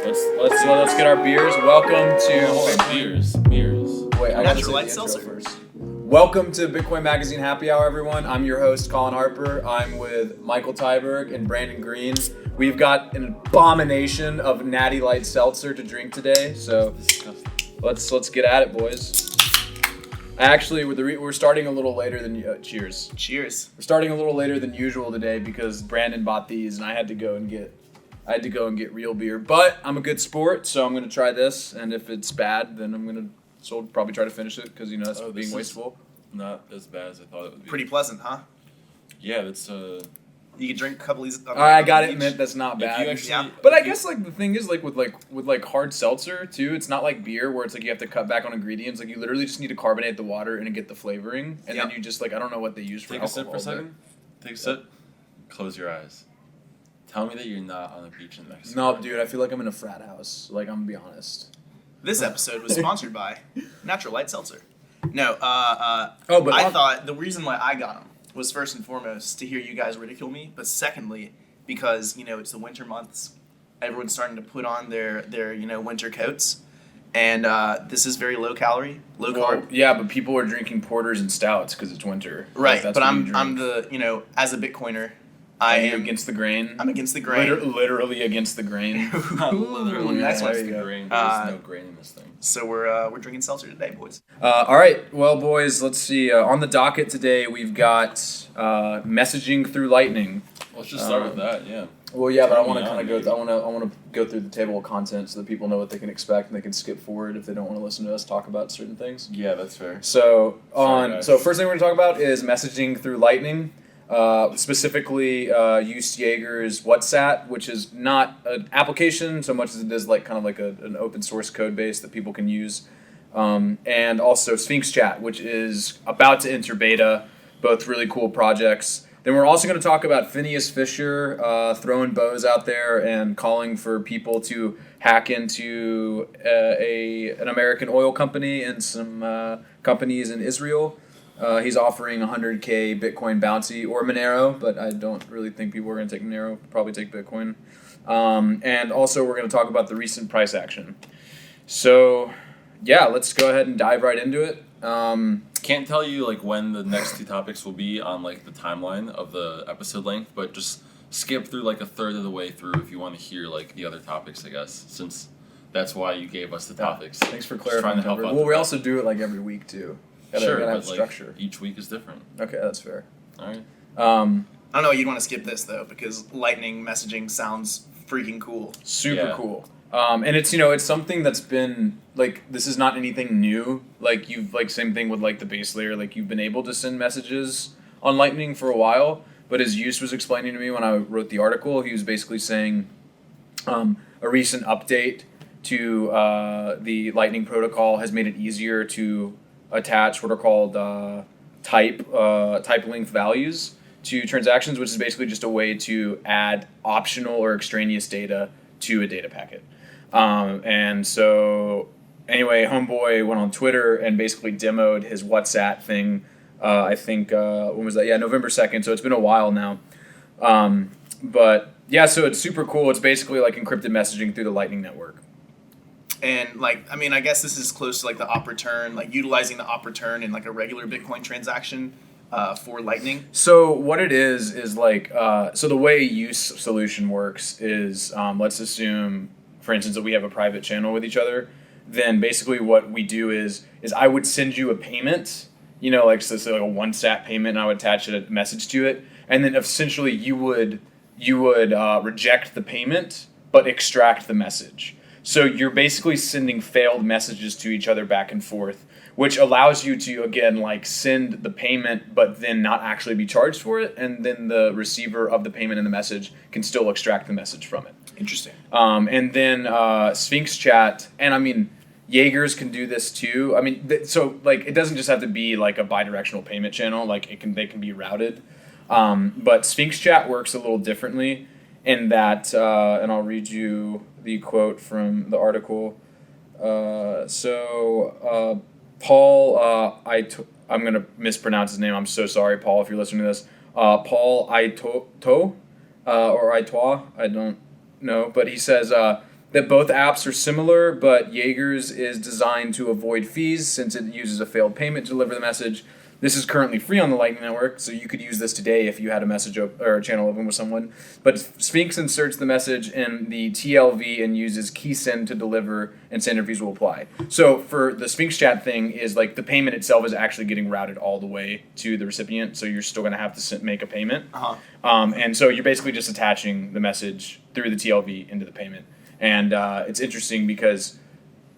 Let's get our beers. Welcome to beers. Wait, I gotta Natural say Light the intro Seltzer. first. Welcome to Bitcoin Magazine Happy Hour, everyone. I'm your host, Colin Harper. I'm with Michael Tyberg and Brandon Green. We've got an abomination of Natty Light Seltzer to drink today, so let's get at it, boys. Actually, we're starting a little later than cheers. Cheers. We're starting a little later than usual today because Brandon bought these and I had to go and get real beer. But I'm a good sport, so I'm gonna try this. And if it's bad, then I'm gonna probably try to finish it because that's being wasteful. Not as bad as I thought it would be. Pretty pleasant, huh? Yeah, that's You can drink a couple of these. I gotta admit that's not bad. Actually, but I guess the thing is with hard seltzer too, it's not like beer where it's like you have to cut back on ingredients. Like you literally just need to carbonate the water and get the flavoring, and then you just I don't know what they use for alcohol. Take a sip for a second. Take a sip. Close your eyes. Tell me that you're not on a beach in Mexico. No, dude, I feel like I'm in a frat house. Like I'm gonna be honest. This episode was sponsored by Natural Light Seltzer. No, but I thought the reason why I got them was first and foremost to hear you guys ridicule me, but secondly because it's the winter months, everyone's starting to put on their winter coats, and this is very low calorie, low carb. Yeah, but people are drinking porters and stouts because it's winter. Right, that's but what I'm the as a Bitcoiner, I am against the grain. I'm against the grain. Literally against the grain. Literally nice one. against the grain. There's no grain in this thing. So we're drinking seltzer today, boys. All right, well, boys, let's see. On the docket today, we've got messaging through Lightning. Let's just start with that. Yeah. Well, yeah, but I want to kind of go. I want to go through the table of content so that people know what they can expect and they can skip forward if they don't want to listen to us talk about certain things. Yeah, that's fair. So first thing we're going to talk about is messaging through Lightning. Specifically, use Jaeger's WhatsApp, which is not an application so much as it is an open source code base that people can use, and also Sphinx Chat, which is about to enter beta. Both really cool projects. Then we're also going to talk about Phineas Fisher throwing bows out there and calling for people to hack into an American oil company and some companies in Israel. He's offering 100K Bitcoin bounty or Monero, but I don't really think people are going to take Monero. Probably take Bitcoin. And also we're going to talk about the recent price action. So, yeah, let's go ahead and dive right into it. Can't tell you when the next two topics will be on the timeline of the episode length, but just skip through a third of the way through if you want to hear the other topics, I guess, since that's why you gave us the topics. Thanks for clarifying. Well, we also do it every week too. Gotta have structure. Each week is different. Okay, that's fair. All right. I don't know. You'd want to skip this though because Lightning messaging sounds freaking cool. Super cool. And it's something that's been this is not anything new. You've same thing with the base layer. You've been able to send messages on Lightning for a while. But as Yus was explaining to me when I wrote the article, he was basically saying a recent update to the Lightning protocol has made it easier to attach what are called type length values to transactions, which is basically just a way to add optional or extraneous data to a data packet. And so anyway, Homeboy went on Twitter and basically demoed his WhatsApp thing. I think when was that? Yeah, November 2nd. So it's been a while now. But yeah, so it's super cool. It's basically encrypted messaging through the Lightning network. And I guess this is close to the op return, utilizing the op return in a regular Bitcoin transaction for Lightning. So what it is so the way use solution works is let's assume, for instance, that we have a private channel with each other. Then basically what we do is I would send you a payment, so say a one sat payment, and I would attach a message to it, and then essentially you would reject the payment but extract the message. So you're basically sending failed messages to each other back and forth, which allows you to, again, send the payment, but then not actually be charged for it. And then the receiver of the payment and the message can still extract the message from it. Interesting. And then Sphinx Chat, and Jaegers can do this too. It doesn't just have to be a bidirectional payment channel. They can be routed. But Sphinx Chat works a little differently in that, and I'll read you the quote from the article. Paul, I'm going to mispronounce his name. I'm so sorry, Paul, if you're listening to this. Paul Aitoa, or Aitoa, I don't know. But he says, that both apps are similar, but Jaeger's is designed to avoid fees since it uses a failed payment to deliver the message. This is currently free on the Lightning Network, so you could use this today if you had a message or a channel open with someone. But Sphinx inserts the message in the TLV and uses KeySend to deliver, and sender fees will apply. So for the Sphinx chat thing is like the payment itself is actually getting routed all the way to the recipient, so you're still going to have to make a payment. And so you're basically just attaching the message through the TLV into the payment. And it's interesting because,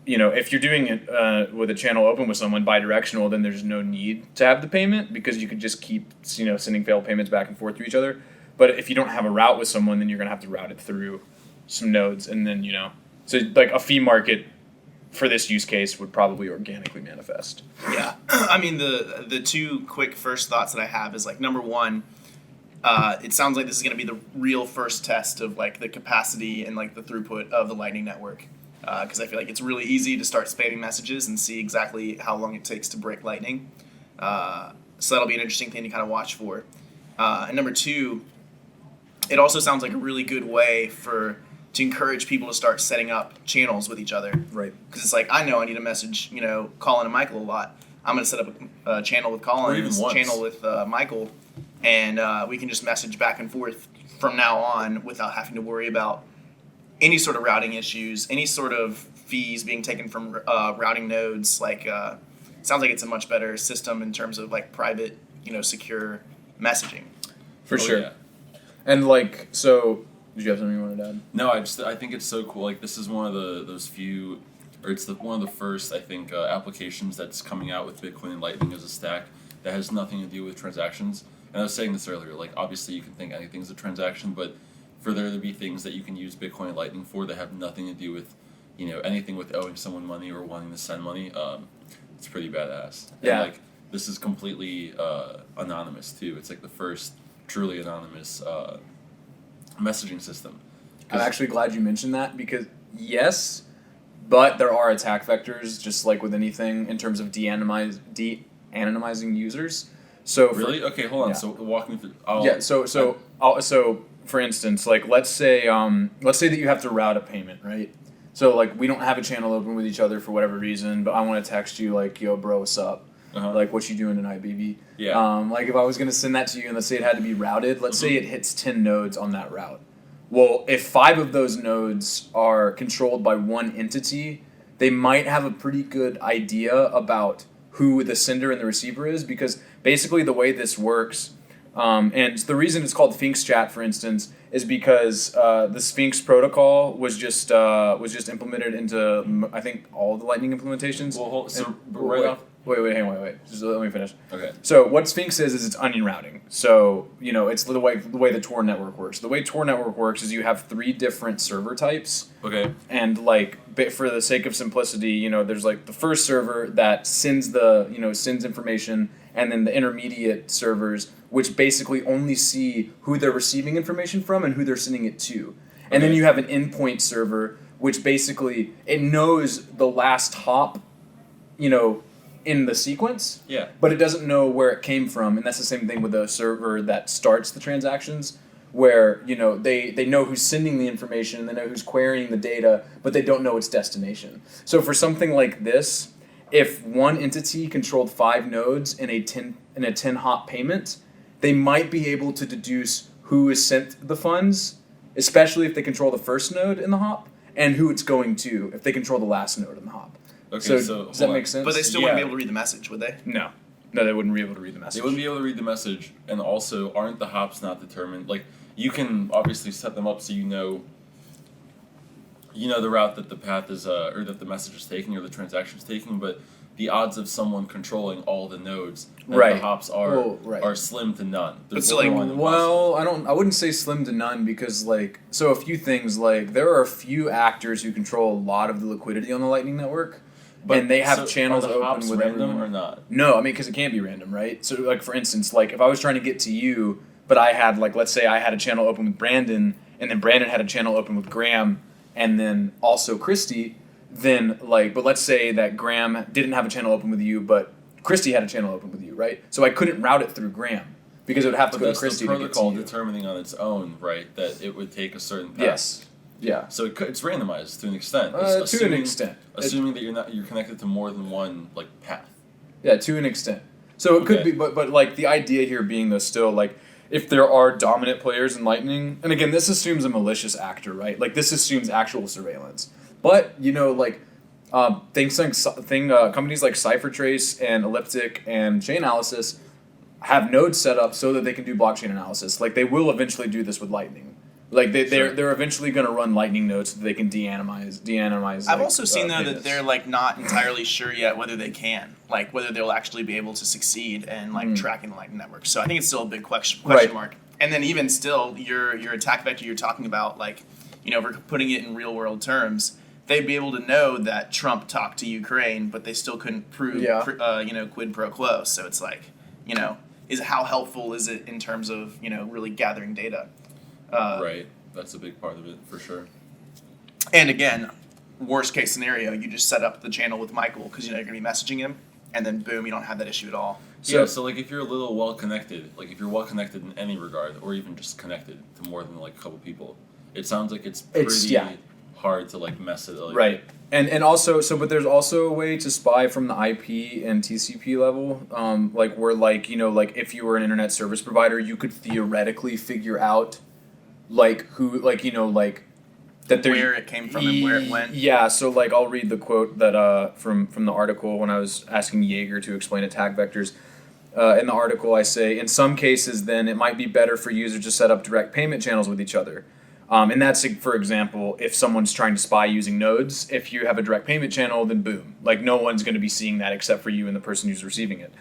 if you're doing it with a channel open with someone bidirectional, then there's no need to have the payment because you could just keep, sending failed payments back and forth to each other. But if you don't have a route with someone, then you're going to have to route it through some nodes. And then, so like a fee market for this use case would probably organically manifest. Yeah. I mean, the two quick first thoughts that I have is like, number one, it sounds like this is going to be the real first test of like the capacity and like the throughput of the Lightning Network. Because I feel like it's really easy to start spamming messages and see exactly how long it takes to break Lightning. So that'll be an interesting thing to kind of watch for. And number two, it also sounds like a really good way to encourage people to start setting up channels with each other. Right. Because it's like, I know I need to message, Colin and Michael a lot. I'm going to set up a channel with Colin, or even a channel with Michael, and we can just message back and forth from now on without having to worry about any sort of routing issues, any sort of fees being taken from routing nodes. Like, sounds like it's a much better system in terms of like private, secure messaging. For sure. Yeah. And like, so did you have something you wanted to add? No, I think it's so cool. Like, this is one of those few, or it's one of the first, I think, applications that's coming out with Bitcoin and Lightning as a stack that has nothing to do with transactions. And I was saying this earlier, like, obviously you can think anything's a transaction, but for there to be things that you can use Bitcoin and Lightning for that have nothing to do with, anything with owing someone money or wanting to send money, it's pretty badass. Yeah. And, like, this is completely anonymous, too. It's, like, the first truly anonymous messaging system. I'm actually glad you mentioned that because, yes, but there are attack vectors, just like with anything, in terms of de-anonymizing users. So really? Okay, hold on. Yeah. So walk me through. So for instance, like let's say that you have to route a payment, right? So like we don't have a channel open with each other for whatever reason, but I want to text you like, yo, bro, what's up? Like, what you doing tonight, baby? Yeah. Like if I was gonna send that to you and let's say it had to be routed, let's say it hits 10 nodes on that route. Well, if 5 of those nodes are controlled by one entity, they might have a pretty good idea about who the sender and the receiver is, because basically the way this works, and the reason it's called Sphinx Chat, for instance, is because the Sphinx protocol was just implemented into, I think, all of the Lightning implementations. Wait. Just let me finish. Okay. So what Sphinx is it's onion routing. So, it's the way the Tor network works. The way Tor network works is you have 3 different server types. Okay. And for the sake of simplicity, there's like the first server that sends sends information, and then the intermediate servers which basically only see who they're receiving information from and who they're sending it to. And then you have an endpoint server which basically it knows the last hop, in the sequence, but it doesn't know where it came from, and that's the same thing with the server that starts the transactions, where they know who's sending the information, they know who's querying the data, but they don't know its destination. So for something like this, if one entity controlled 5 nodes in a 10 hop payment, they might be able to deduce who has sent the funds, especially if they control the first node in the hop, and who it's going to if they control the last node in the hop. Okay, so does that make sense? But they still wouldn't be able to read the message, would they? No, they wouldn't be able to read the message. They wouldn't be able to read the message, and also, aren't the hops not determined? Like, you can obviously set them up so you know the route that the path is, or that the message is taking, or the transaction is taking, but the odds of someone controlling all the nodes and the hops are slim to none. There's I wouldn't say slim to none because a few things, there are a few actors who control a lot of the liquidity on the Lightning Network. And they have channels are the open hops with random everyone. or not? No, I mean, because it can't be random, right? So, for instance, if I was trying to get to you, but I had, let's say I had a channel open with Brandon, and then Brandon had a channel open with Graham, and then also Christy, then, but let's say that Graham didn't have a channel open with you, but Christy had a channel open with you, right? So I couldn't route it through Graham, because it would have to go to Christy to get to you. But that's the protocol determining on its own, right, that it would take a certain path. Yes. Yeah. So it's randomized to an extent. To an extent. Assuming that you're connected to more than one like path. Yeah, to an extent. So it could be, but like the idea here being though still like if there are dominant players in Lightning, and again this assumes a malicious actor, right? Like this assumes actual surveillance. But you know like companies like CipherTrace and Elliptic and Chainalysis have nodes set up so that they can do blockchain analysis. Like they will eventually do this with Lightning. Like they're eventually going to run Lightning nodes so that they can de-anonymize. I've also seen though that they're like not entirely sure yet whether they can, like whether they'll actually be able to succeed in like tracking the Lightning network. So I think it's still a big question mark. And then even still, your attack vector you're talking about, like you know, if we're putting it in real world terms, they'd be able to know that Trump talked to Ukraine, but they still couldn't prove quid pro quo. So it's like you know, how helpful is it in terms of you know really gathering data? Right, that's a big part of it for sure. And again, worst case scenario, you just set up the channel with Michael because you know you're gonna be messaging him, and then boom, you don't have that issue at all. So like if you're a little well connected, like if you're well connected in any regard, or even just connected to more than like a couple people, it sounds like it's pretty hard to like mess it up. Right. And also but there's also a way to spy from the IP and TCP level, like where like you know like if you were an internet service provider, you could theoretically figure out like who like you know like that where it came from and where it went. Yeah, so like I'll read the quote that from the article when I was asking Jaeger to explain attack vectors. In the article I say, in some cases then it might be better for users to set up direct payment channels with each other. And that's, for example, if someone's trying to spy using nodes, if you have a direct payment channel, then boom. Like no one's going to be seeing that except for you and the person who's receiving it.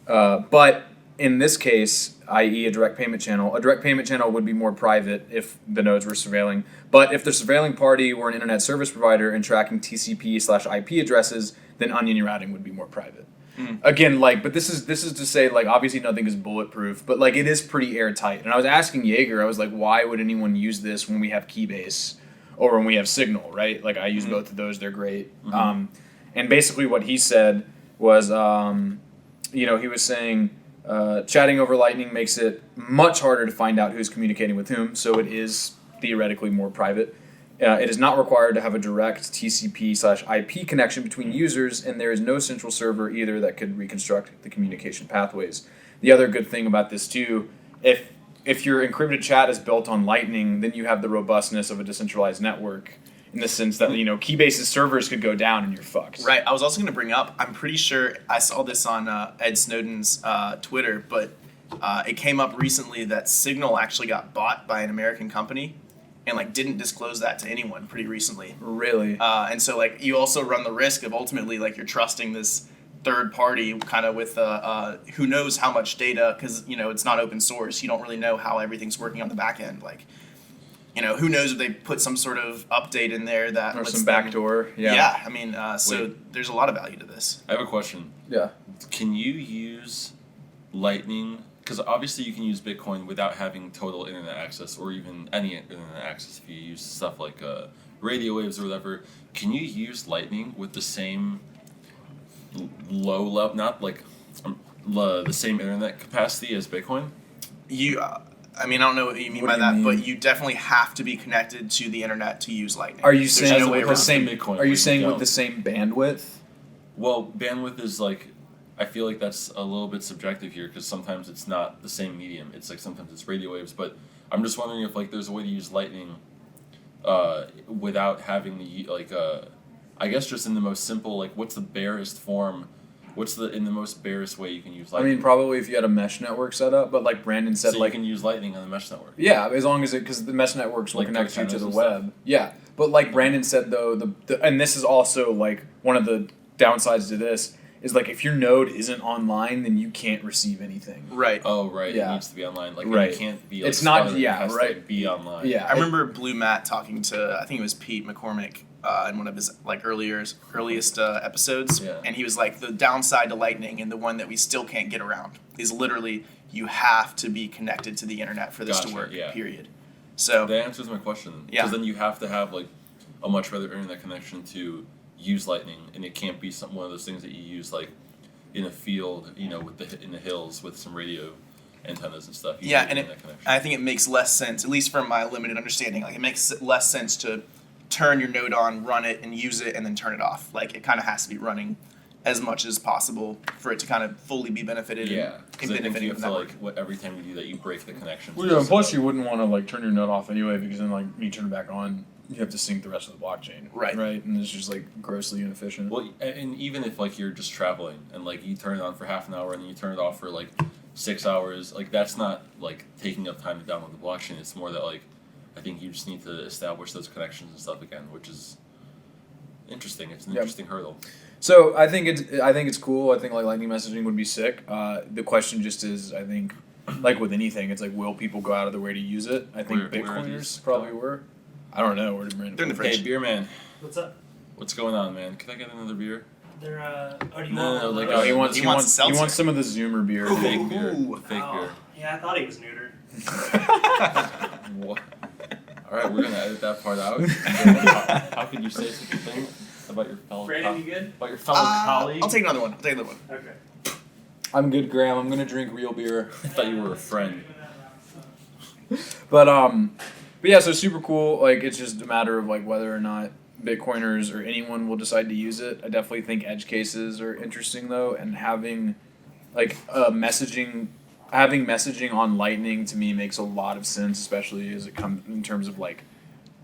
But in this case, i.e. a direct payment channel would be more private if the nodes were surveilling. But if the surveilling party were an internet service provider and tracking TCP/IP addresses, then onion routing would be more private. Again, like, but this is to say, like, obviously nothing is bulletproof, but like it is pretty airtight. And I was asking Jaeger, I was like, why would anyone use this when we have Keybase or when we have Signal, right? Like, I use both of those; they're great. And basically, what he said was, you know, he was saying. Chatting over Lightning makes it much harder to find out who's communicating with whom, so it is theoretically more private. It is not required to have a direct TCP/IP connection between users, and there is no central server either that could reconstruct the communication pathways. The other good thing about this too, if your encrypted chat is built on Lightning, then you have the robustness of a decentralized network. In the sense that, you know, Keybase's servers could go down and you're fucked. Right. I was also going to bring up, I'm pretty sure I saw this on Ed Snowden's Twitter, but it came up recently that Signal actually got bought by an American company and, like, didn't disclose that to anyone pretty recently. Really? And so, like, you also run the risk of ultimately, like, you're trusting this third party kind of with who knows how much data because, you know, it's not open source. You don't really know how everything's working on the back end. Like, you know, who knows if they put some sort of update in there that or some backdoor. Yeah, I mean, so there's a lot of value to this. I have a question. Yeah. Can you use Lightning? Because obviously you can use Bitcoin without having total internet access or even any internet access if you use stuff like radio waves or whatever. Can you use Lightning with the same low level, not like the same internet capacity as Bitcoin? I mean, I don't know what you mean by that, but you definitely have to be connected to the internet to use Lightning. Are you saying no way with the same Bitcoin? Are you saying with the same bandwidth? Well, bandwidth is like, I feel like that's a little bit subjective here because sometimes it's not the same medium. It's like sometimes it's radio waves, but I'm just wondering if like there's a way to use Lightning without having the like I guess just in the most simple like what's the barest form. What's in the most barest way you can use Lightning? I mean, probably if you had a mesh network set up, but like Brandon said, so like you can use Lightning on the mesh network. Yeah, as long as because the mesh networks will like connect you to the and web. stuff. Yeah, but like Brandon said though, and this is also like one of the downsides to this is like if your node isn't online, then you can't receive anything. Right. Oh, right. Yeah. It needs to be online. Like right. It can't be. Like, it's not. It Yeah. has Right. To be online. Yeah. I remember Blue Matt talking to I think it was Pete McCormick in one of his like earliest episodes, and he was like the downside to Lightning and the one that we still can't get around is literally you have to be connected to the internet for this to work. Yeah. Period. So that answers my question. Because then you have to have like a much better internet connection to use Lightning, and it can't be one of those things that you use like in a field, you know, in the hills with some radio antennas and stuff. Yeah, and that connection. I think it makes less sense, at least from my limited understanding. Like, it makes less sense to turn your node on, run it, and use it, and then turn it off. Like, it kind of has to be running as much as possible for it to kind of fully be benefited. Yeah, because I think benefiting you have from to, that. like, every time you do that, you break the connection. Well, yeah, and plus you wouldn't want to like turn your node off anyway, because then like when you turn it back on, you have to sync the rest of the blockchain. Right. Right, and it's just like grossly inefficient. Well, and even if like you're just traveling and like you turn it on for half an hour and then you turn it off for like 6 hours, like that's not like taking up time to download the blockchain. It's more that like I think you just need to establish those connections and stuff again, which is interesting. It's an interesting hurdle. So I think it's cool. I think like Lightning messaging would be sick. The question just is, I think, like with anything, it's like, will people go out of their way to use it? I think Where are Bitcoiners these? probably were. I don't know. Where did Brandon? They're in the Hey, fridge. beer man, What's up? what's going on, man? Can I get another beer? They're oh, do you No, want no, one? like, Oh, he wants He wants a seltzer. some of the Zoomer beer. Ooh. Fake beer. Ooh. Fake Oh, beer. yeah, I thought he was neutered. What? All right, we're gonna edit that part out. How could you say such a thing about your fellow Brandon, you good? about your fellow colleague? I'll take another one. Okay. I'm good, Graham. I'm gonna drink real beer. I thought you were a friend. But yeah, so super cool. Like, it's just a matter of like whether or not Bitcoiners or anyone will decide to use it. I definitely think edge cases are interesting though, and having like having messaging on Lightning to me makes a lot of sense, especially as it comes in terms of like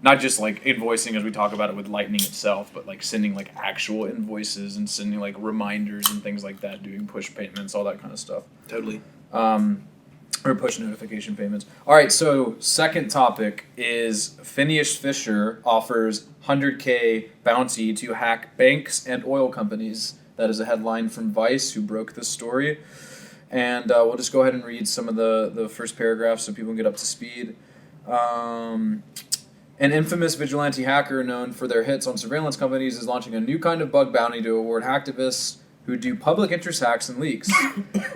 not just like invoicing as we talk about it with Lightning itself, but like sending like actual invoices and sending like reminders and things like that, doing push payments, all that kind of stuff. Totally. Or push notification payments. All right, so second topic is Phineas Fisher offers 100K bounty to hack banks and oil companies. That is a headline from Vice, who broke this story. And we'll just go ahead and read some of the first paragraphs so people can get up to speed. An infamous vigilante hacker known for their hits on surveillance companies is launching a new kind of bug bounty to award hacktivists who do public interest hacks and leaks.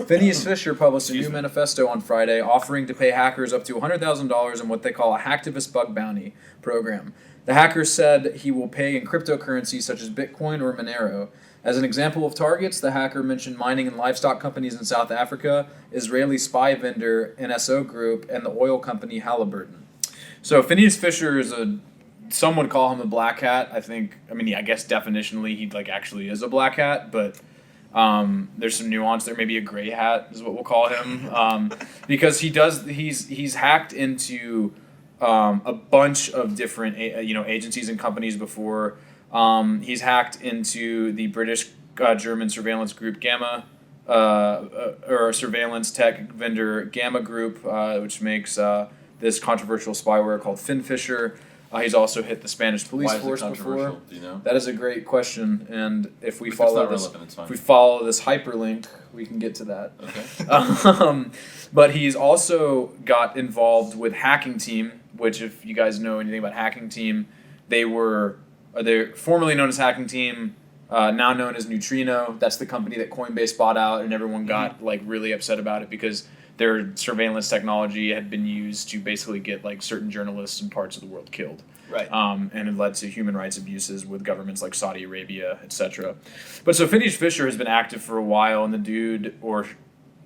Phineas Fisher published a new manifesto on Friday offering to pay hackers up to $100,000 in what they call a hacktivist bug bounty program. The hacker said he will pay in cryptocurrency such as Bitcoin or Monero. As an example of targets, the hacker mentioned mining and livestock companies in South Africa, Israeli spy vendor NSO Group, and the oil company Halliburton. So Phineas Fisher is some would call him a black hat. I guess definitionally he like actually is a black hat, but there's some nuance there. Maybe a gray hat is what we'll call him, because he's hacked into a bunch of different agencies and companies before. He's hacked into the British German surveillance group Gamma, or surveillance tech vendor Gamma Group, which makes this controversial spyware called Fisher. He's also hit the Spanish police force before. Do you know? That is a great question, and if we If it's follow not this, relevant, it's fine. if we follow this hyperlink, we can get to that. Okay. But he's also got involved with Hacking Team, which, if you guys know anything about Hacking Team, they're formerly known as Hacking Team, now known as Neutrino. That's the company that Coinbase bought out, and everyone got like really upset about it because their surveillance technology had been used to basically get like certain journalists in parts of the world killed. Right. And it led to human rights abuses with governments like Saudi Arabia, etc. But so Phineas Fisher has been active for a while, and the dude or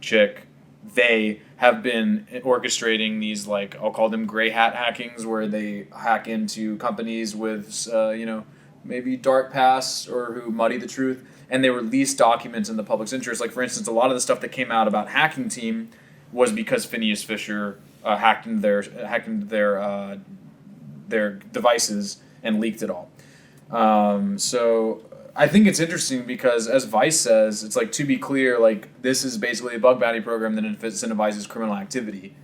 chick, they have been orchestrating these, like, I'll call them gray hat hackings, where they hack into companies with, maybe dark pasts or who muddy the truth, and they release documents in the public's interest. Like, for instance, a lot of the stuff that came out about Hacking Team was because Phineas Fisher hacked into their devices and leaked it all. So I think it's interesting because, as Vice says, it's like, to be clear, like, this is basically a bug bounty program that incentivizes criminal activity,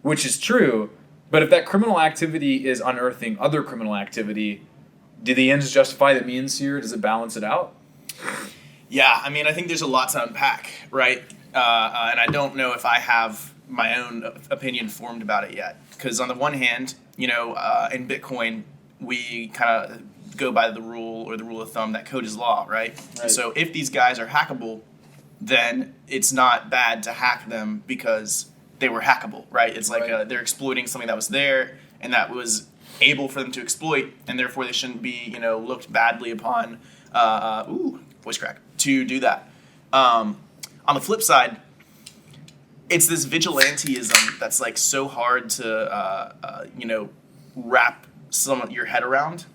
which is true. But if that criminal activity is unearthing other criminal activity, do the ends justify the means here? Does it balance it out? Yeah, I mean, I think there's a lot to unpack, right? And I don't know if I have my own opinion formed about it yet. Because on the one hand, in Bitcoin, we kind of go by the rule of thumb that code is law, right? So if these guys are hackable, then it's not bad to hack them because they were hackable, right? It's like they're exploiting something that was there and that was able for them to exploit, and therefore they shouldn't be, looked badly upon. Voice crack, to do that. On the flip side, it's this vigilantism that's like so hard to wrap some of your head around,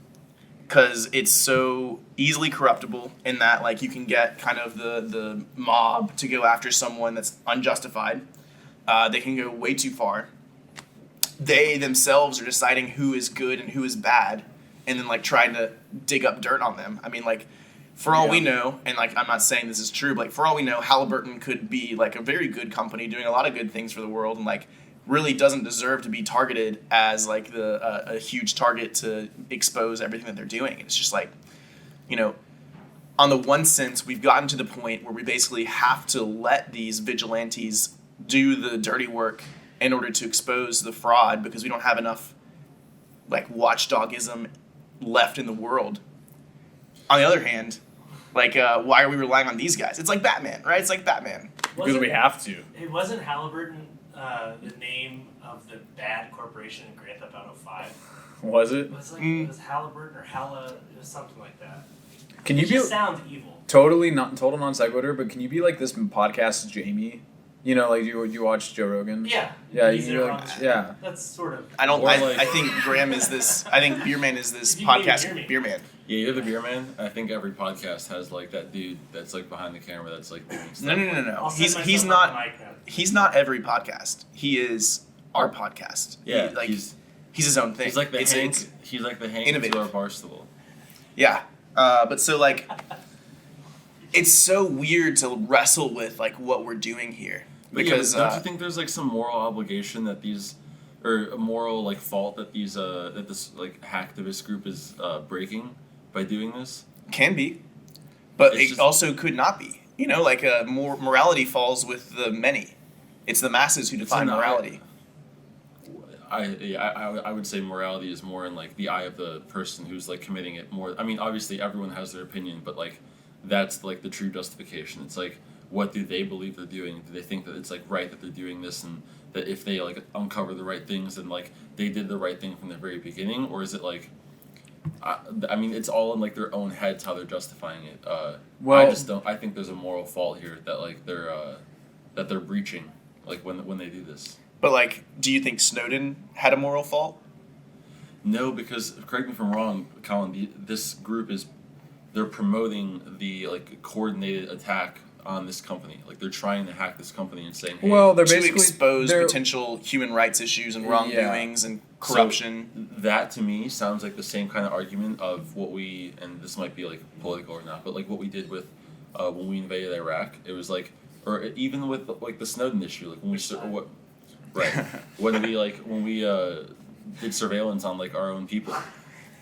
because it's so easily corruptible in that like you can get kind of the mob to go after someone that's unjustified. They can go way too far. They themselves are deciding who is good and who is bad, and then like trying to dig up dirt on them. I mean, like, for all we know, and like I'm not saying this is true, but like for all we know, Halliburton could be like a very good company doing a lot of good things for the world, and like really doesn't deserve to be targeted as like a huge target to expose everything that they're doing. It's just like, on the one sense, we've gotten to the point where we basically have to let these vigilantes do the dirty work in order to expose the fraud, because we don't have enough like watchdogism left in the world. On the other hand, like, why are we relying on these guys? It's like Batman, right? It's like Batman. Because we have to. It wasn't Halliburton the name of the bad corporation in Grand Theft Auto 5. Was it? It was like it was Halliburton or Halla, it was something like that. Can you It be just sounds evil. total non sequitur? But can you be like this podcast Jamie? Like you watch Joe Rogan? Yeah. Yeah, He's you there like, on- yeah. That's sort of. I don't. Or I, like- I think Graham is this. I think Beerman is this If you name podcast Beerman. Beerman. Yeah, you're the beer man. I think every podcast has like that dude that's like behind the camera that's like doing stuff. No. I'll set He's myself on not. the mic now. He's not every podcast. He is our podcast. Yeah, he's his own thing. he's like the It's- Hank. it's- He's like the Hank innovative. to our Barstool. Yeah, but so like, it's so weird to wrestle with like what we're doing here, because don't you think there's like some moral obligation that these, or a moral like fault that these that this like hacktivist group is breaking by doing this? can be, but It's it just- also could not be. Like more morality falls with the many. It's the masses who define an eye- morality. I would say morality is more in like the eye of the person who's like committing it more. I mean, obviously everyone has their opinion, but like that's like the true justification. It's like, what do they believe they're doing? Do they think that it's like right that they're doing this, and that if they like uncover the right things, then like they did the right thing from the very beginning? Or is it like, I mean, it's all in like their own heads how they're justifying it. Well- I just don't. I think there's a moral fault here that like they're breaching like when they do this. But like, do you think Snowden had a moral fault? No, because correct me if I'm wrong, Colin. This group they're promoting the like coordinated attack on this company. Like they're trying to hack this company and saying, hey, Well, they're To basically expose they're- potential human rights issues and wrongdoings and corruption. So that to me sounds like the same kind of argument of what we, and this might be like political or not, but like what we did with when we invaded Iraq. It was like, or even with like the Snowden issue, like when we when we did surveillance on like our own people.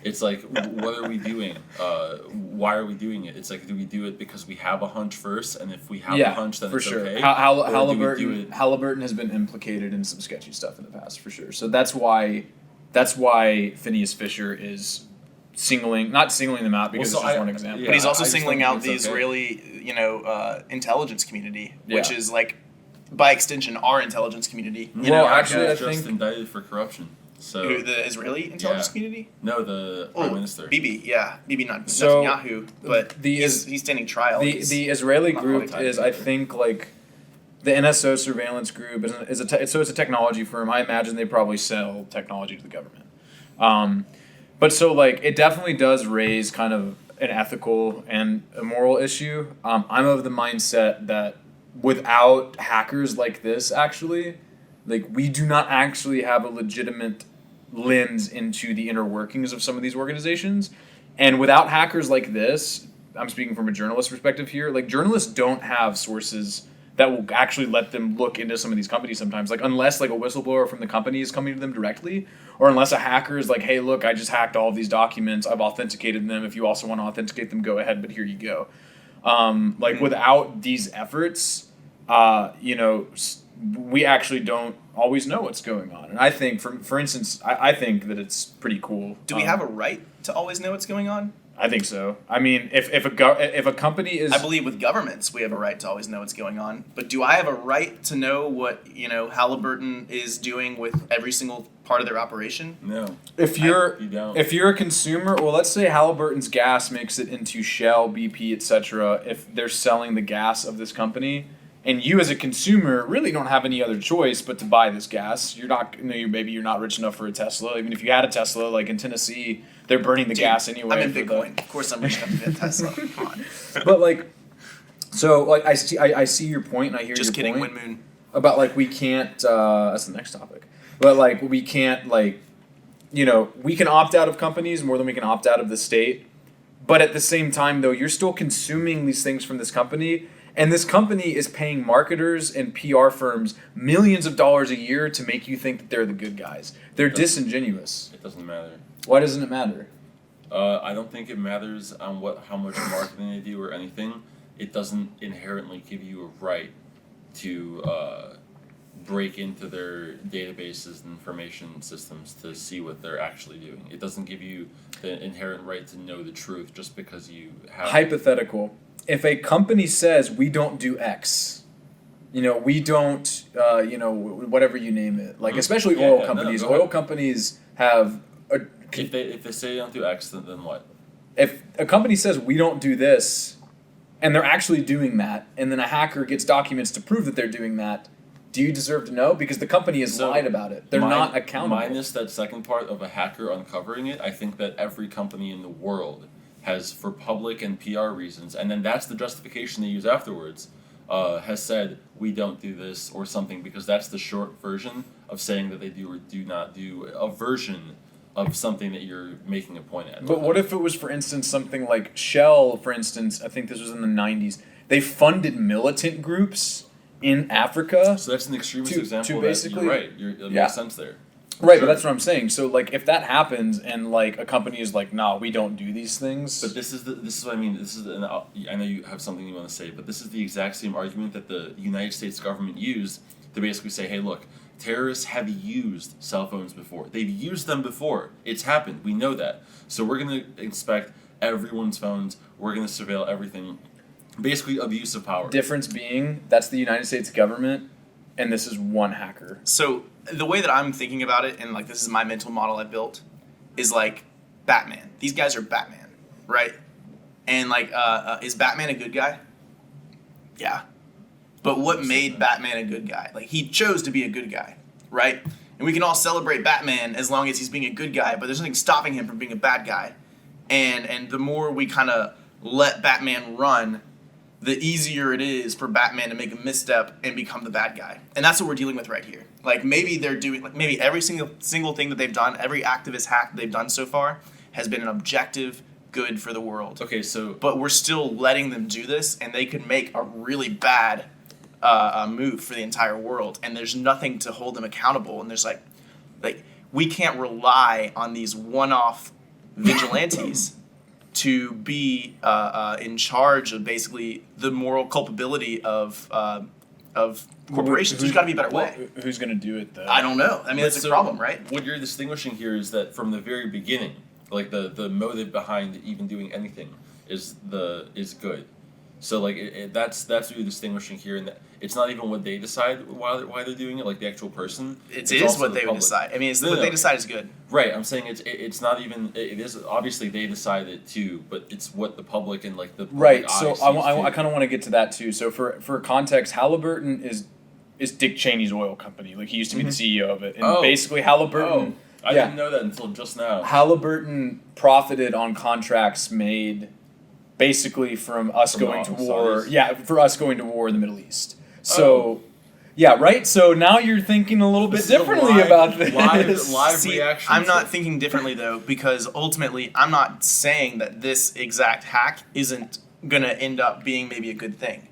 It's like, what are we doing? Why are we doing it? It's like, do we do it because we have a hunch first, and if we have a hunch, then for it's sure. okay? Or do we do it- Halliburton has been implicated in some sketchy stuff in the past, for sure. So that's why Phineas Fisher is not singling them out because Well, it's so just I- one example. yeah. But he's also I just singling don't out think the it's okay. Israeli, intelligence community, which Yeah. is like, by extension, our intelligence community. Well, Our actually, guy's I just think- indicted for corruption. So The Israeli intelligence Yeah. community? no, the prime minister. Bibi, yeah. Bibi, not So, Netanyahu, but the- he's standing trial. The Israeli not group really tied is, to I it. think, like the NSO surveillance group is so it's a technology firm. I imagine they probably sell technology to the government. But so like it definitely does raise kind of an ethical and a moral issue. I'm of the mindset that without hackers like this, actually, like we do not actually have a legitimate lens into the inner workings of some of these organizations. And without hackers like this, I'm speaking from a journalist perspective here, like journalists don't have sources that will actually let them look into some of these companies sometimes. Like unless like a whistleblower from the company is coming to them directly, or unless a hacker is like, hey, look, I just hacked all of these documents, I've authenticated them. If you also want to authenticate them, go ahead, but here you go. Without these efforts, we actually don't always know what's going on. And I think, for instance, I think that it's pretty cool. Do we have a right to always know what's going on? I think so. I mean, if a company is, I believe with governments we have a right to always know what's going on. But do I have a right to know what Halliburton is doing with every single part of their operation? No. if you're You don't. if you're a consumer, well, let's say Halliburton's gas makes it into Shell, BP, etc. If they're selling the gas of this company, And you as a consumer really don't have any other choice but to buy this gas. You're not, maybe you're not rich enough for a Tesla. Even if you had a Tesla, like in Tennessee, they're burning the gas anyway. I'm in Bitcoin. Of course I'm rich enough to get a Tesla. Come on. But like, so like I see your point, and I hear Just your kidding, point Windmoon. about like we can't. That's the next topic. But like we can't like, we can opt out of companies more than we can opt out of the state. But at the same time, though, you're still consuming these things from this company. And this company is paying marketers and PR firms millions of dollars a year to make you think that they're the good guys. They're disingenuous. It doesn't matter. Why doesn't it matter? I don't think it matters on how much marketing they do or anything. It doesn't inherently give you a right to break into their databases and information systems to see what they're actually doing. It doesn't give you the inherent right to know the truth just because you have... Hypothetical. If a company says we don't do X, we don't, whatever you name it, like especially oil companies. Oil companies have a... If they say they don't do X, then what? If a company says we don't do this, and they're actually doing that, and then a hacker gets documents to prove that they're doing that, do you deserve to know? Because the company has lied about it. They're not accountable. Minus that second part of a hacker uncovering it, I think that every company in the world has, for public and PR reasons, and then that's the justification they use afterwards, has said, we don't do this or something, because that's the short version of saying that they do or do not do a version of something that you're making a point at. But what if it was, for instance, something like Shell, for instance, I think this was in the 90s, they funded militant groups in Africa. So that's an extremist example to that you're right. It makes sense there. Right, Sure. but that's what I'm saying. So, like, if that happens and, like, a company is like, nah, we don't do these things. But this is what I mean. I know you have something you want to say, but this is the exact same argument that the United States government used to basically say, hey, look, terrorists have used cell phones before. They've used them before. It's happened. We know that. So we're going to inspect everyone's phones. We're going to surveil everything. Basically, abuse of power. Difference being, that's the United States government, and this is one hacker. So the way that I'm thinking about it, and like this is my mental model I built, is like Batman. These guys are Batman, right? And like, is Batman a good guy? Yeah. But what made Batman a good guy? Like, he chose to be a good guy, right? And we can all celebrate Batman as long as he's being a good guy, but there's nothing stopping him from being a bad guy. And the more we kind of let Batman run, the easier it is for Batman to make a misstep and become the bad guy. And that's what we're dealing with right here. Like, maybe they're doing, like, maybe every single thing that they've done, every activist hack that they've done so far has been an objective good for the world. Okay, so... But we're still letting them do this, and they could make a really bad move for the entire world, and there's nothing to hold them accountable. And there's like we can't rely on these one-off vigilantes to be in charge of basically the moral culpability of corporations. There's got to be a better way. Who's going to do it, though? I don't know. I mean, that's a problem, right? What you're distinguishing here is that from the very beginning, like the motive behind even doing anything is good. So like that's what you're distinguishing here, and it's not even what they decide why they're doing it, like the actual person. It is what they would decide. I mean, what they decide is good. Right. I'm saying it's not even. It is obviously they decide it too, but it's what the public and like the right. So I kind of want to get to that too. So for context, Halliburton is Dick Cheney's oil company. Like, he used to be the CEO of it, and basically Halliburton. I didn't know that until just now. Halliburton profited on contracts made basically from us going to war. Saudis. Yeah, for us going to war in the Middle East. So, yeah, right? So now you're thinking a little bit differently about this. Live See, reaction. I'm not thinking differently, though, because ultimately I'm not saying that this exact hack isn't going to end up being maybe a good thing.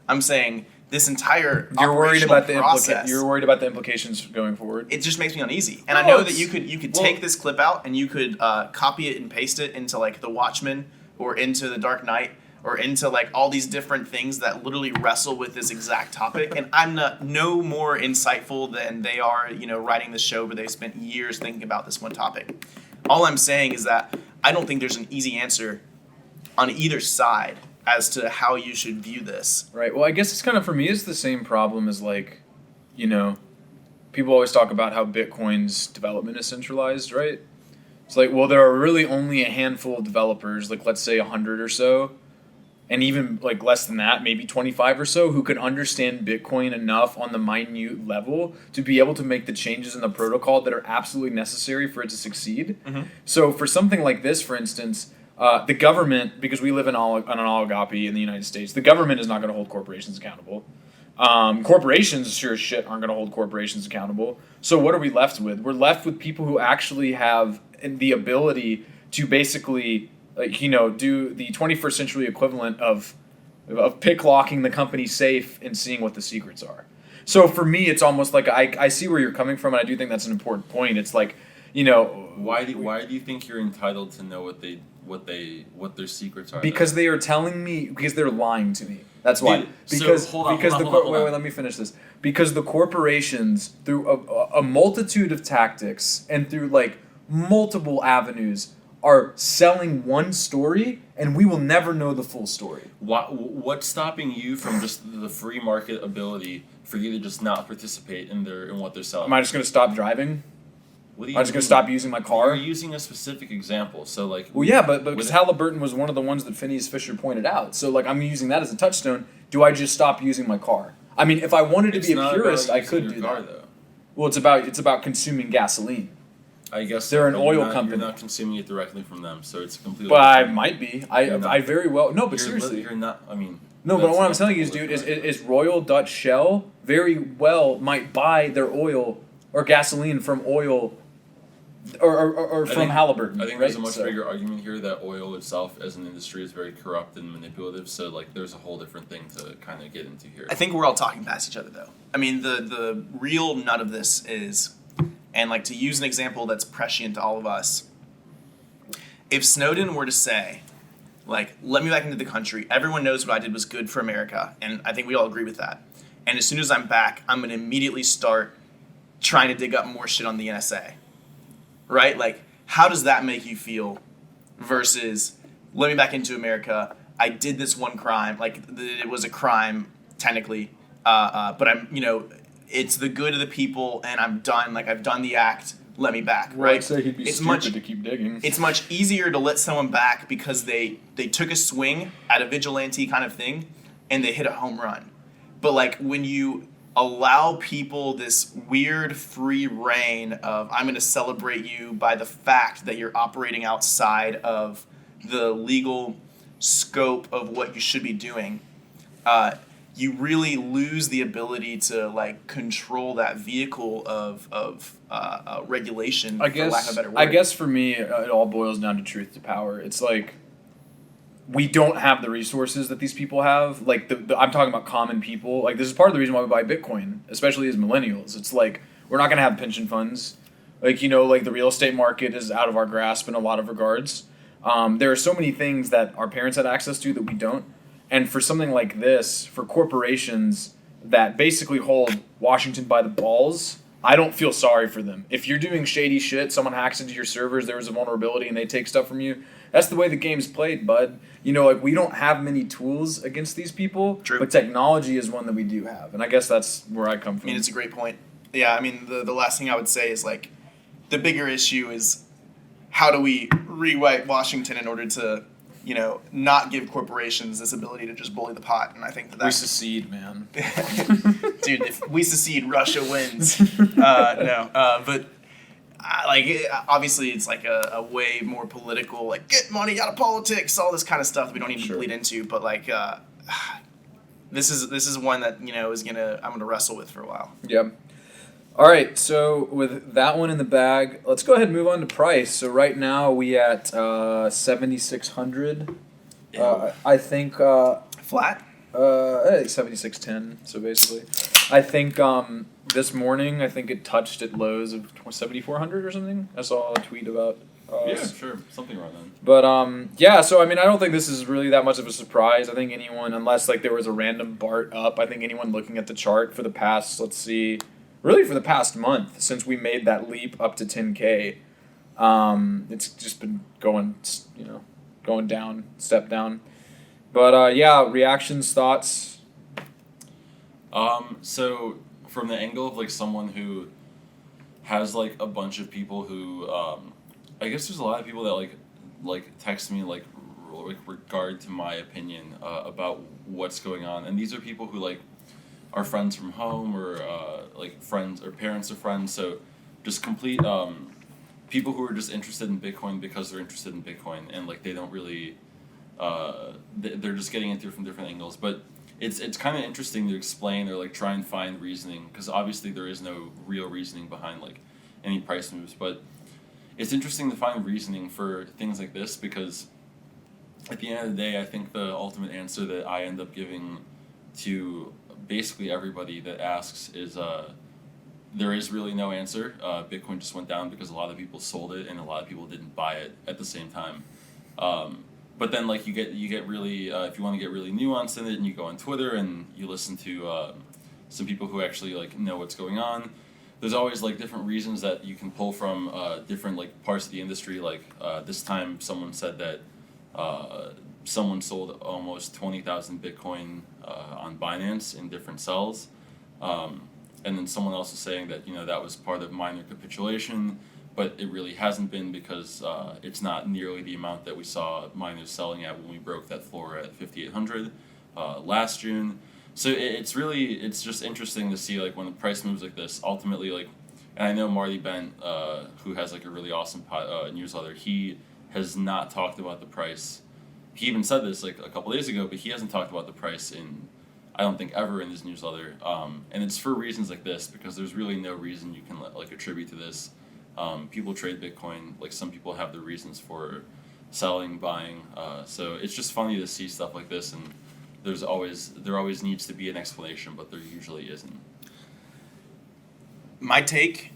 I'm saying this entire You're worried about the process, You're worried about the implications going forward. it just makes me uneasy. And I know that you could take this clip out and you could copy it and paste it into like The Watchmen or into The Dark Knight or into like all these different things that literally wrestle with this exact topic. And I'm no more insightful than they are, writing the show where they spent years thinking about this one topic. All I'm saying is that I don't think there's an easy answer on either side as to how you should view this. Right. Well, I guess it's kind of, for me, it's the same problem as like, people always talk about how Bitcoin's development is centralized, right? It's like, well, there are really only a handful of developers, like let's say 100 or so, and even like less than that, maybe 25 or so, who can understand Bitcoin enough on the minute level to be able to make the changes in the protocol that are absolutely necessary for it to succeed. So for something like this, for instance, the government, because we live in an oligopoly in the United States, the government is not going to hold corporations accountable. Corporations, sure as shit, aren't going to hold corporations accountable. So what are we left with? We're left with people who actually have the ability to basically, like, you know, do the 21st century equivalent of pick locking the company safe and seeing what the secrets are. So for me, it's almost like I see where you're coming from, and I do think that's an important point. It's like, you know, why do you think you're entitled to know what their secrets are? Because they are telling me, because they're lying to me. That's why. Dude, because so, hold on. let me finish this. Because the corporations, through a multitude of tactics and through like multiple avenues, are selling one story, and we will never know the full story. What's stopping you from just the free market ability for you to just not participate in what they're selling? Am I just going to stop driving? What Am I just going to stop using my car? You're using a specific example, so like. Well, yeah, but because Halliburton was one of the ones that Phineas Fisher pointed out, so like I'm using that as a touchstone. Do I just stop using my car? I mean, if I wanted to be a purist, I could do that. Though. Well, it's about consuming gasoline. I guess they're an oil company. You're not consuming it directly from them, so it's completely. Well, I might be. I very well. No, but you're seriously, you're not. I mean. No, but what I'm telling you is, dude, is Royal Dutch Shell very well might buy their oil or gasoline from oil. Or from Halliburton. I think right? There's a much bigger argument here that oil itself as an industry is very corrupt and manipulative, so like there's a whole different thing to kind of get into here. I think we're all talking past each other though. I mean, the real nut of this is, and like to use an example that's prescient to all of us, if Snowden were to say, like, let me back into the country, everyone knows what I did was good for America, and I think we all agree with that. And as soon as I'm back, I'm going to immediately start trying to dig up more shit on the NSA. Right? Like, how does that make you feel versus, let me back into America, I did this one crime, like, it was a crime, technically, but I'm, you know, it's the good of the people, and I'm done, like, I've done the act, let me back, right? I'd say he'd be stupid to keep digging. It's much easier to let someone back because they took a swing at a vigilante kind of thing, and they hit a home run. But, like, when you allow people this weird free reign of, I'm going to celebrate you by the fact that you're operating outside of the legal scope of what you should be doing, you really lose the ability to like control that vehicle of regulation, for lack of a better word. I guess for me, it all boils down to truth to power. It's like, we don't have the resources that these people have. Like, I'm talking about common people. Like, this is part of the reason why we buy Bitcoin, especially as millennials. It's like, we're not going to have pension funds. Like, you know, like the real estate market is out of our grasp in a lot of regards. There are so many things that our parents had access to that we don't. And for something like this, for corporations that basically hold Washington by the balls, I don't feel sorry for them. If you're doing shady shit, someone hacks into your servers, there was a vulnerability, and they take stuff from you, that's the way the game's played, bud. You know, like, we don't have many tools against these people, True. But technology is one that we do have. And I guess that's where I come from. I mean, it's a great point. Yeah, I mean, the last thing I would say is, like, the bigger issue is how do we rewrite Washington in order to, you know, not give corporations this ability to just bully the pot. And I think that we secede, man. Dude, if we secede, Russia wins. But like, obviously it's like a way more political, like, get money out of politics, all this kind of stuff that we don't need to bleed into. But like, this is one that, you know, I'm gonna wrestle with for a while. Yep. All right, so with that one in the bag, let's go ahead and move on to price. So right now we at 7,600. I think Flat? 7,610. So basically, I think this morning I think it touched at lows of 7,400 or something. I saw a tweet about. Yeah, sure, something around then. But yeah, so I mean, I don't think this is really that much of a surprise. I think anyone, unless like there was a random BART up, I think anyone looking at the chart for the past, let's see, really for the past month since we made that leap up to 10K, it's just been going down, step down. But yeah, reactions, thoughts. So from the angle of like someone who has like a bunch of people who I guess there's a lot of people that like text me like regard to my opinion about what's going on. And these are people who like are friends from home or like friends or parents of friends. So just complete people who are just interested in Bitcoin because they're interested in Bitcoin and like they don't really they're just getting into it from different angles. But it's kind of interesting to explain or like try and find reasoning because obviously there is no real reasoning behind like any price moves. But it's interesting to find reasoning for things like this because at the end of the day, I think the ultimate answer that I end up giving to basically everybody that asks is there is really no answer. Bitcoin just went down because a lot of people sold it and a lot of people didn't buy it at the same time. But then like you get really if you want to get really nuanced in it and you go on Twitter and you listen to some people who actually like know what's going on. There's always like different reasons that you can pull from different like parts of the industry. Like this time someone said that someone sold almost 20,000 Bitcoin on Binance in different cells. And then someone else is saying that, that was part of minor capitulation, but it really hasn't been because it's not nearly the amount that we saw miners selling at when we broke that floor at 5,800 last June. So it's just interesting to see like when the price moves like this, ultimately like, and I know Marty Bent, who has like a really awesome newsletter, he has not talked about the price. He even said this like a couple days ago, but he hasn't talked about the price in, I don't think ever in his newsletter. And it's for reasons like this, because there's really no reason you can like attribute to this. People trade Bitcoin, like some people have their reasons for selling, buying. So it's just funny to see stuff like this, and there always needs to be an explanation, but there usually isn't. My take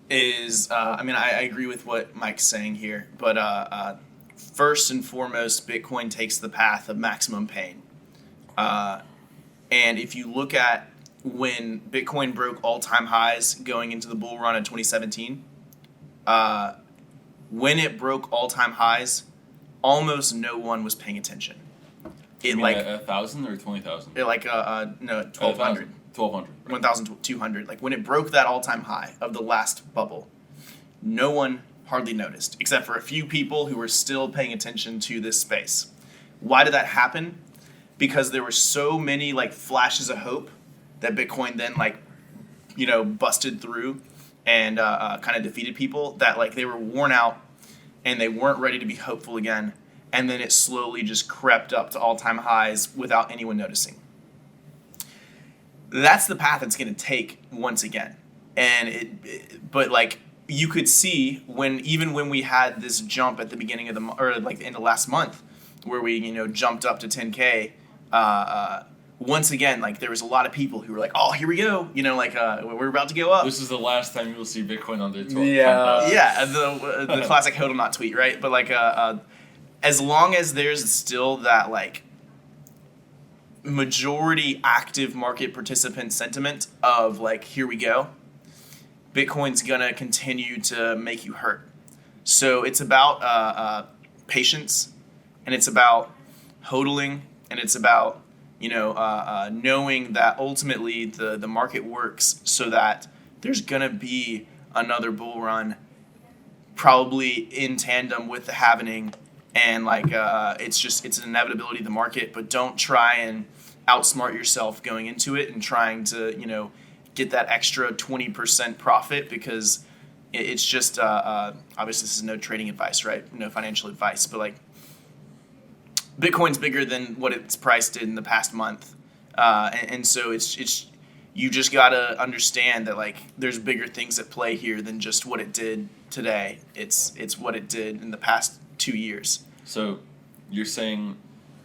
is, I agree with what Mike's saying here, but first and foremost, Bitcoin takes the path of maximum pain. And if you look at when Bitcoin broke all-time highs going into the bull run in 2017, when it broke all-time highs, almost no one was paying attention. It like 1,000 or 20,000? It like 1,200. 1,200. 1,200. Like when it broke that all-time high of the last bubble, no one hardly noticed, except for a few people who were still paying attention to this space. Why did that happen? Because there were so many like flashes of hope that Bitcoin then busted through and kind of defeated people that like they were worn out and they weren't ready to be hopeful again. And then it slowly just crept up to all-time highs without anyone noticing. That's the path it's going to take once again. And but like you could see even when we had this jump at the beginning of the end of last month, where we jumped up to 10K. Once again, like there was a lot of people who were like, "Oh, here we go!" We're about to go up. This is the last time you will see Bitcoin under 12. Yeah, the classic "hodl not tweet," right? But like, as long as there's still that like majority active market participant sentiment of like, "Here we go," Bitcoin's gonna continue to make you hurt. So it's about patience, and it's about hodling, and it's about knowing that ultimately the market works so that there's gonna be another bull run, probably in tandem with the halvening, and it's an inevitability of the market. But don't try and outsmart yourself going into it and trying to get that extra 20% profit, because it's just obviously this is no trading advice, right? No financial advice, but like Bitcoin's bigger than what it's priced in the past month, and so it's you just gotta understand that like there's bigger things at play here than just what it did today. It's what it did in the past 2 years. So you're saying,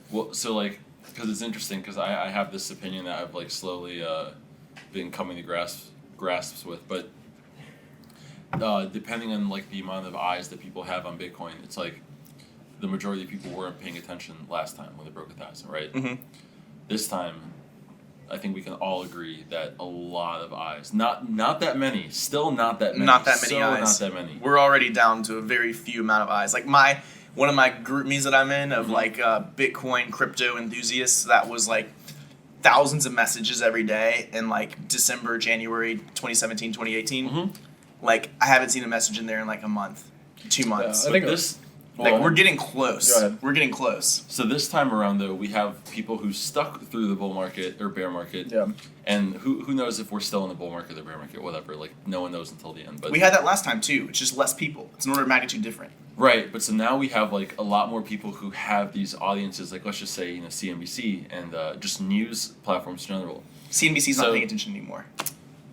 well, so like, because it's interesting, because I have this opinion that I've like slowly been coming to grasps with, but depending on like the amount of eyes that people have on Bitcoin, it's like the majority of people weren't paying attention last time when they broke 1,000, right? Mm-hmm. This time, I think we can all agree that a lot of eyes, not that many, still not that many, not that many eyes. Not that many. We're already down to a very few amount of eyes. Like one of my group me's that I'm in of like Bitcoin crypto enthusiasts, that was like thousands of messages every day in like December, January 2017, 2018. Mm-hmm. Like I haven't seen a message in there in like a month, 2 months. I think Like, we're getting close. Go ahead. We're getting close. So this time around, though, we have people who stuck through the bull market or bear market. Yeah. And who knows if we're still in the bull market or bear market, whatever. Like, no one knows until the end. But We had that last time, too. It's just less people. It's an order of magnitude different. right, but so now we have like a lot more people who have these audiences, like let's just say CNBC and just news platforms in general. CNBC's So- not paying attention anymore.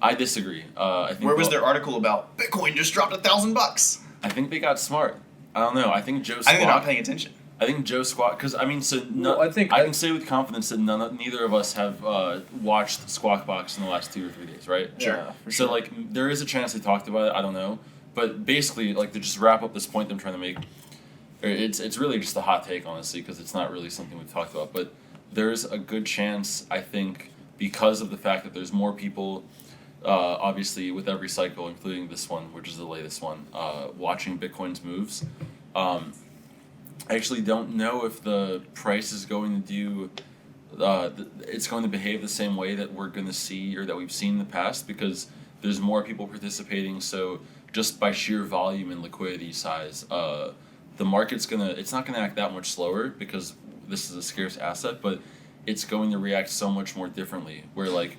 I disagree. I think Where was their article about Bitcoin just dropped $1,000? I think they got smart. I don't know. I think Joe I think they're not Squawk. paying attention. I think Joe Squawk, because I mean, so no, Well, I think I can say with confidence that neither of us have watched Squawk Box in the last 2 or 3 days, right? Sure. Yeah, for So sure. like, there is a chance they talked about it. I don't know, but basically, like to just wrap up this point I'm trying to make, it's really just a hot take, honestly, because it's not really something we've talked about. But there's a good chance, I think, because of the fact that there's more people. Obviously, with every cycle, including this one, which is the latest one, watching Bitcoin's moves. I actually don't know if the price is going to do. It's going to behave the same way that we're going to see or that we've seen in the past because there's more people participating. So just by sheer volume and liquidity size, the market's it's not gonna act that much slower because this is a scarce asset, but it's going to react so much more differently. Where like.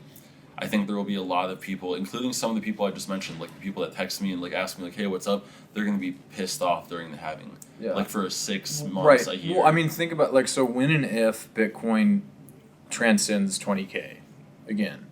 I think there will be a lot of people, including some of the people I just mentioned, like the people that text me and like ask me like, "Hey, what's up?" They're gonna be pissed off during the halving, Yeah. like for 6 months Right. a year. Well, I mean, think about like so when and if Bitcoin transcends 20K again,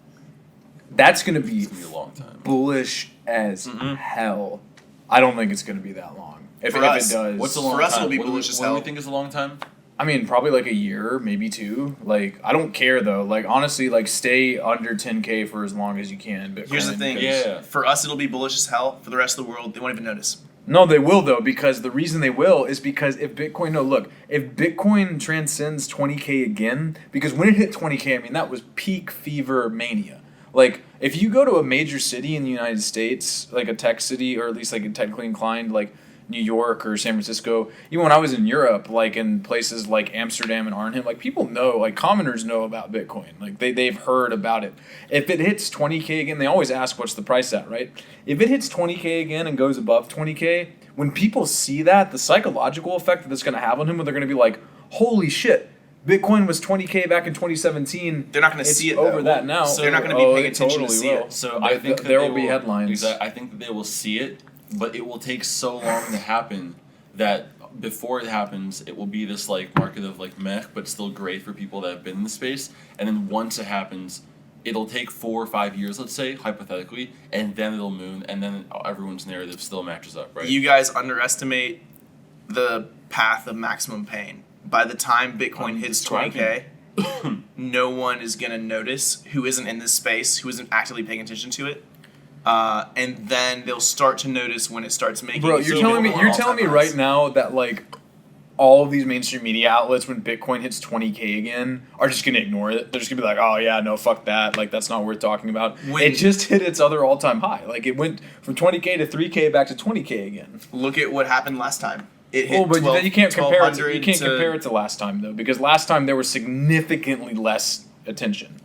that's gonna be it's gonna be a long time. bullish as Mhm. hell. I don't think it's gonna be that long. If For it us, does, What's a long For us, time? it'll be What do we- bullish as what do we hell. think is a long time? I mean, probably like a year, maybe 2. Like, I don't care though. Like, honestly, like, stay under 10K for as long as you can. Bitcoin, Here's the thing. because- Yeah. For us, it'll be bullish as hell. For the rest of the world, they won't even notice. No, they will though, because the reason they will is because if Bitcoin transcends 20K again, because when it hit 20K, I mean, that was peak fever mania. Like, if you go to a major city in the United States, like a tech city, or at least like a technically inclined, like New York or San Francisco, even when I was in Europe, like in places like Amsterdam and Arnhem, like people know, like commoners know about Bitcoin. Like they've heard about it. If it hits 20K again, they always ask what's the price at, right? If it hits 20K again and goes above 20K, when people see that, the psychological effect that it's going to have on them, they're going to be like, holy shit, Bitcoin was 20K back in 2017. They're not going to It's see it over though. that now. So they're not going to be paying it attention totally to see will. it. So I think that there they will be headlines. I think that they will see it, but it will take so long to happen that before it happens, it will be this like market of like meh, but still great for people that have been in the space. And then once it happens, it'll take 4 or 5 years, let's say, hypothetically, and then it'll moon, and then everyone's narrative still matches up, right? You guys underestimate the path of maximum pain. By the time Bitcoin I'm hits describing. 20K, no one is going to notice who isn't in this space, who isn't actively paying attention to it. And then they'll start to notice when it starts making. Bro, it you're so telling me minimal you're telling me all-time highs. right now that like all of these mainstream media outlets when Bitcoin hits 20K again are just gonna ignore it. They're just gonna be like, oh yeah, no, fuck that. Like that's not worth talking about. When- it just hit its other all-time high. Like it went from 20K to 3K back to 20K again. Look at what happened last time. It hit Oh, but 12 then you can't compare it. To, 1200 you can't compare it to last time though, because last time there was significantly less attention.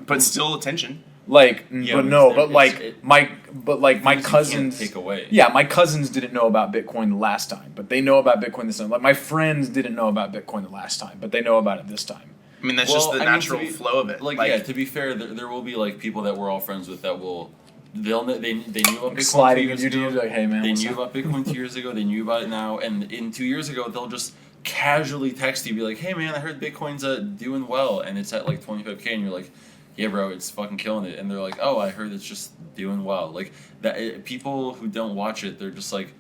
but still attention. Like, Yeah, but but no, it's- but like it's- my Things you cousins can't take away. Yeah, my cousins didn't know about Bitcoin the last time, but they know about Bitcoin this time. Like my friends didn't know about Bitcoin the last time, but they know about it this time. I mean, that's Well, just the I mean, natural to be- flow of it. Like yeah, to be fair, there will be like people that we're all friends with that will. They knew about Bitcoin 2 Sliding years into ago. DMs like, hey man, They what's knew up? about Bitcoin 2 years ago. They knew about it now, and in 2 years ago, they'll just casually text you, be like, "Hey man, I heard Bitcoin's doing well, and it's at like 25K," and you're like, "Yeah, bro, it's fucking killing it." And they're like, "Oh, I heard it's just doing well." Like that. People who don't watch it, they're just like,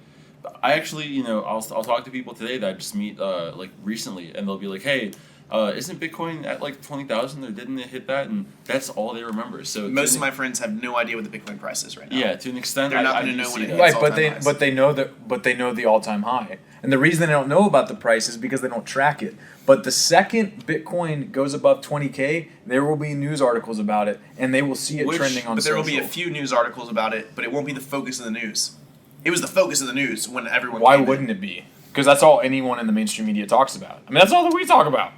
I actually, I'll talk to people today that I just meet like recently, and they'll be like, "Hey, isn't Bitcoin at like 20,000 or didn't it hit that?" And that's all they remember. So Most of my friends have no idea what the Bitcoin price is right now. yeah, to an extent, They're not I gonna do know see when it that. hits. Right, but all-time they highs. they know the all-time high. And the reason they don't know about the price is because they don't track it. But the second Bitcoin goes above 20K, there will be news articles about it, and they will see it trending on But there social. will be a few news articles about it, but it won't be the focus of the news. It was the focus of the news when everyone. Why came in. wouldn't it be? Because that's all anyone in the mainstream media talks about. I mean, that's all that we talk about.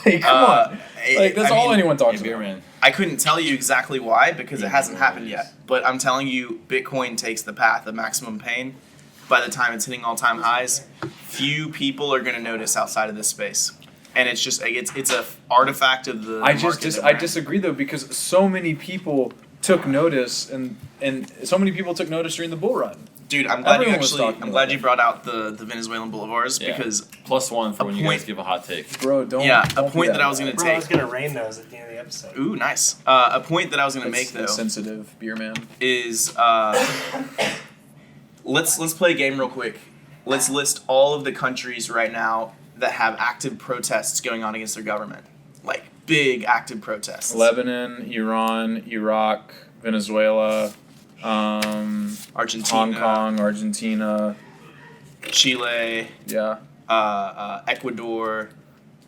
Like, come on. Like, that's I all mean, anyone talks Hey, beer about. man. I couldn't tell you exactly why because it Yeah, hasn't no happened worries. yet. But I'm telling you, Bitcoin takes the path of maximum pain, by the time it's hitting all-time highs, few people are going to notice outside of this space. And it's just it's a artifact of the I market I disagree though, because so many people took notice and so many people took notice during the bull run. Dude, I'm glad Everyone was talking I'm about glad that. you brought out the Venezuelan bolivars Yeah. because +1 for A when you point- guys give a hot take. Bro, don't. Yeah, don't a do point that I was gonna Bro, take. I was gonna rain those at the end of the episode. ooh, nice. A point that I was going to make though Sensitive beer man. is let's play a game real quick. Let's list all of the countries right now that have active protests going on against their government. Like big active protests. Lebanon, Iran, Iraq, Venezuela, Argentina, Hong Kong, Argentina. Chile, Yeah. Ecuador,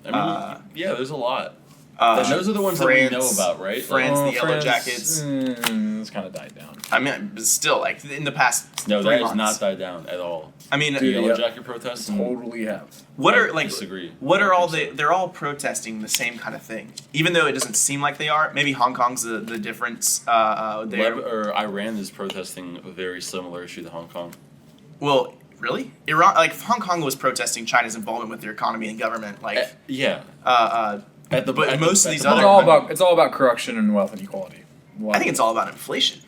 I mean, yeah, there's a lot. uh, And those are the ones France, that we know about, right? France, Oh, the Yellow France, Jackets. It's kind of died down. I mean, but still, like in the past No, 3 that months. has not died down at all. I mean, The Dude, Yellow yeah. Jacket protests. Totally have. what I are like? disagree. What I are all think so. they're all protesting the same kind of thing, even though it doesn't seem like they are. Maybe Hong Kong's the difference. Or Iran is protesting a very similar issue to Hong Kong. Well, really, Iran, like Hong Kong was protesting China's involvement with their economy and government. Like, Yeah. but most of these It's other all about corruption and wealth inequality. I think it's all about inflation.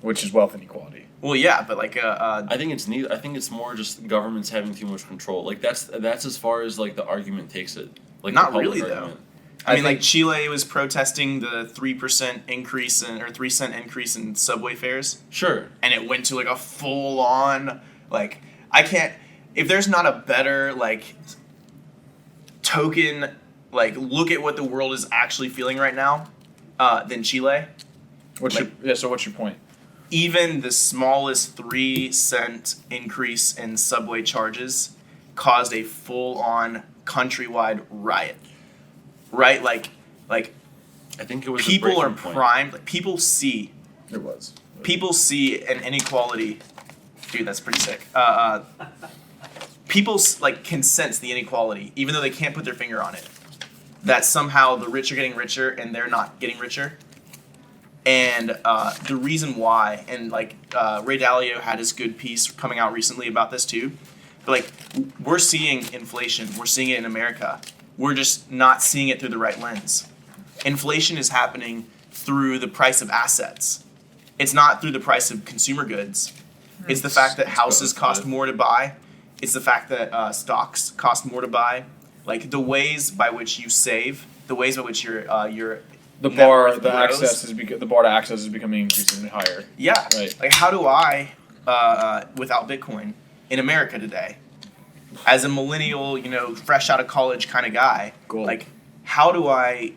which is wealth inequality. Well, yeah, but like I think it's neat. I think it's more just governments having too much control. Like that's as far as like the argument takes it. Like Not the public really, though. argument. I mean, think- like Chile was protesting the 3% increase or 3-cent increase in subway fares, Sure. and it went to like a full on like I can't. If there's not a better like token, like look at what the world is actually feeling right now, than Chile. So what's your point? Even the smallest 3-cent increase in subway charges caused a full-on countrywide riot. Right? Like I think it was. people a are breaking point. primed. Like, people see an inequality. Dude, that's pretty sick. People like can sense the inequality, even though they can't put their finger on it. That somehow the rich are getting richer and they're not getting richer. And the reason why, and like Ray Dalio had his good piece coming out recently about this too. But like we're seeing inflation, we're seeing it in America. We're just not seeing it through the right lens. Inflation is happening through the price of assets. It's not through the price of consumer goods. It's the fact that houses cost more to buy. It's the fact that stocks cost more to buy. Like the ways by which you save, the ways by which your The net bar, worth the grows. access is the bar to access is becoming increasingly higher. Yeah. Right. Like, how do I, without Bitcoin, in America today, as a millennial, fresh out of college kind of guy, Gold. like, how do I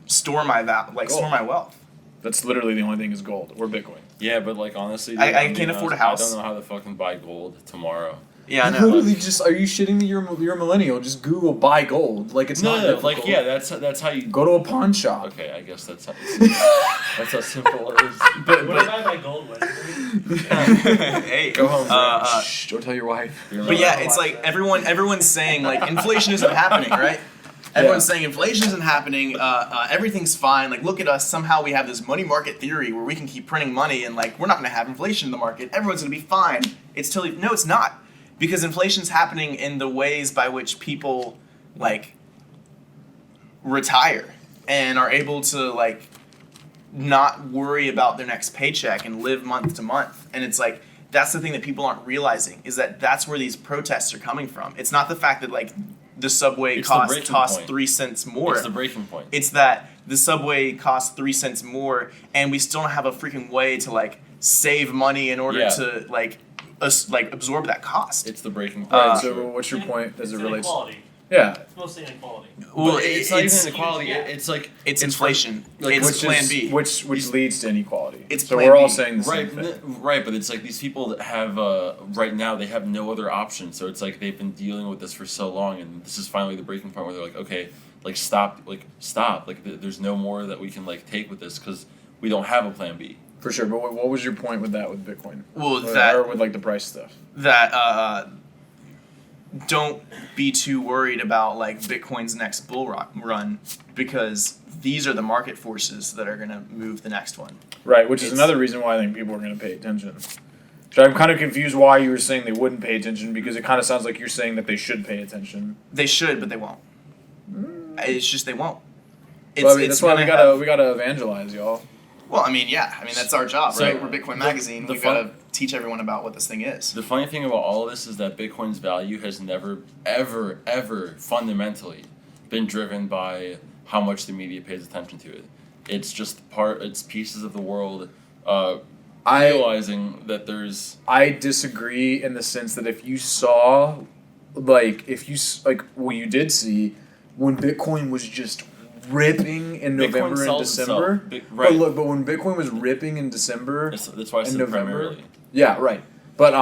store my Gold. store my wealth? That's literally the only thing is gold or Bitcoin. Yeah, but like honestly, I dude, can't afford a house. I don't know how to fucking buy gold tomorrow. Yeah, I know. Literally, just are you shitting me? You're a millennial. Just Google buy gold. Like it's not No, difficult. like yeah, that's how you Go to a pawn shop. Okay, I guess that's how simple it is. But, What if I buy gold with? hey, Go home. Uh, Shh, don't tell your wife. But yeah, it's like everyone's saying like inflation isn't happening, right? Everyone's saying inflation isn't happening. Everything's fine. Like, look at us. Somehow we have this money market theory where we can keep printing money, and like we're not going to have inflation in the market. Everyone's going to be fine. It's totally no, it's not, because inflation's happening in the ways by which people like retire and are able to like not worry about their next paycheck and live month to month. And it's like that's the thing that people aren't realizing is that that's where these protests are coming from. It's not the fact that like the subway It's the breaking costs point. 3 cents more. It's the breaking point. It's that the subway costs 3 cents more, and we still don't have a freaking way to like save money in order Yeah. to like absorb that cost. It's the breaking point. Alright, so what's your point as it relates? Inequality. Yeah. It's mostly inequality. Well, But it's not even it's inequality. Yeah. It's like it's inflation. like, it's Which Plan is, B. which leads to inequality. It's so Plan we're all B. saying the same right, thing. right. But it's like these people that have right now they have no other option. So it's like they've been dealing with this for so long, and this is finally the breaking point where they're like, okay, like stop. Like there's no more that we can like take with this because we don't have a plan B. For sure, but what was your point with that with Bitcoin? Well, or with like the price stuff? that don't be too worried about like Bitcoin's next bull run, because these are the market forces that are going to move the next one. Right, which is It's- another reason why I think people are going to pay attention. So I'm kind of confused why you were saying they wouldn't pay attention, because it kind of sounds like you're saying that they should pay attention. They should, but they won't. It's just they won't. Well, I mean, that's why we gotta evangelize, y'all. Well, I mean, yeah. I mean, that's our job, So, right? We're Bitcoin Magazine. We gotta teach everyone about what this thing is. The funny thing about all of this is that Bitcoin's value has never, ever, ever fundamentally been driven by how much the media pays attention to it. It's just it's pieces of the world realizing that there's... I disagree in the sense that if you saw, like, what you did see, when Bitcoin was just ripping in November and December. Right. But when Bitcoin was ripping in December, that's why I said November, primarily. Yeah, right. But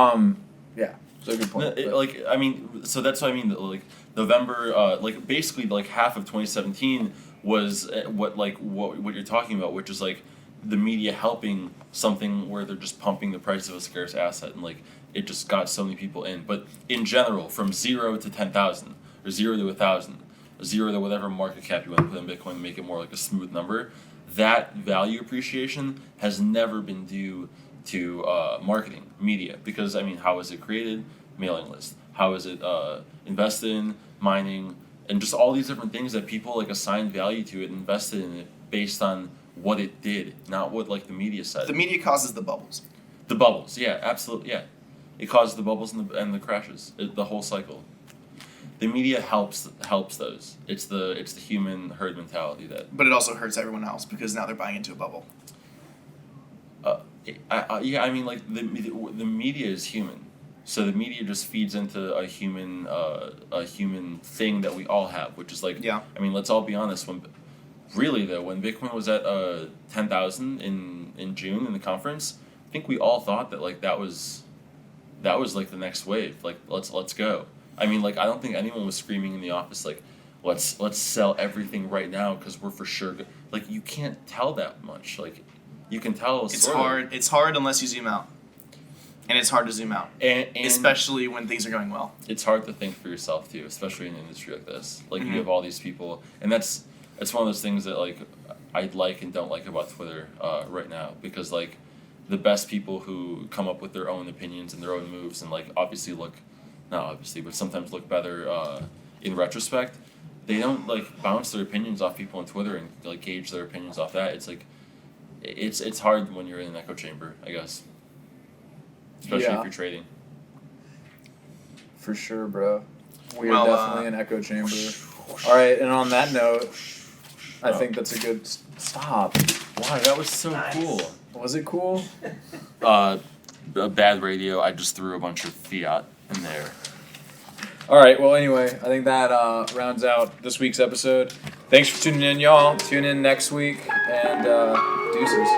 yeah, it's a good point. So that's what I mean. Like November, like basically like half of 2017 was what you're talking about, which is like the media helping something where they're just pumping the price of a scarce asset, and like it just got so many people in. But in general, from 0 to 10,000 or 0 to 1,000. 0 to whatever market cap you want to put in Bitcoin to make it more like a smooth number, that value appreciation has never been due to marketing, media. Because, I mean, how is it created? Mailing list. How is it invested in? Mining. And just all these different things that people like assigned value to it and invested in it based on what it did, not what like the media said. The media causes the bubbles. The bubbles, yeah, absolutely, yeah. It causes the bubbles and the crashes, the whole cycle. The media helps those. It's the human herd mentality that. But it also hurts everyone else because now they're buying into a bubble. I mean, like the media is human, so the media just feeds into a human thing that we all have, which is like. Yeah. I mean, let's all be honest. When Bitcoin was at 10,000 in June in the conference, I think we all thought that like that was like the next wave. Like let's go. I mean, like, I don't think anyone was screaming in the office, like, let's sell everything right now because we're for sure good. Like, you can't tell that much. Like, you can tell It's hard. It's hard unless you zoom out. And it's hard to zoom out. And especially when things are going well. It's hard to think for yourself, too, especially in an industry like this. Like, Mm-hmm. you have all these people. And it's one of those things that, like, I like and don't like about Twitter right now. Because, like, the best people who come up with their own opinions and their own moves and, like, obviously not obviously, but sometimes look better in retrospect. They don't like bounce their opinions off people on Twitter and like gauge their opinions off that. It's like, it's hard when you're in an echo chamber, I guess. Especially if you're trading. For sure, bro. We are definitely an echo chamber. All right, and on that note, I think that's a good stop. Wow, that was so cool. Was it cool? A bad radio. I just threw a bunch of fiat in there. All right. Well, anyway, I think that rounds out this week's episode. Thanks for tuning in, y'all. Tune in next week, and deuces.